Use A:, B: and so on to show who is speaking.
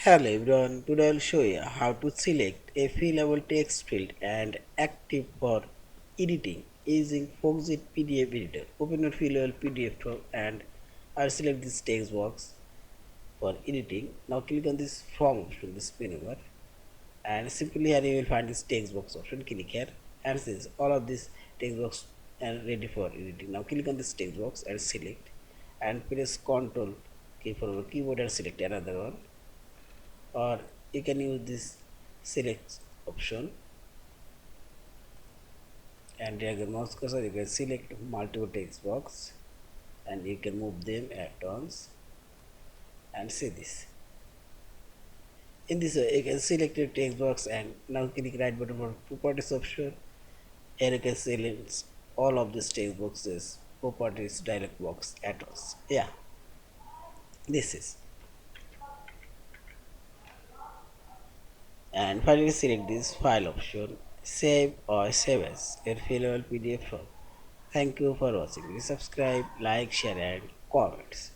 A: Hello everyone, today I'll show you how to select a fillable text field and active for editing using Foxit PDF Editor. Open your fillable PDF form and I'll select this text box for editing. Now click on this from option, this menu bar, and simply here you will find this text box option. Click here and says all of this text box and ready for editing. Now click on this text box and select and press Ctrl key for your keyboard and select another one, or you can use this select option and drag your mouse cursor. You can select multiple text box and you can move them at once and see this. In this way you can select your text box and now click right button for properties option. Here you can select all of these text boxes properties dialog box at once. Yeah, this is, and finally select this file option, save or save as your fillable PDF file. Thank you for watching. Please subscribe, like, share and comments.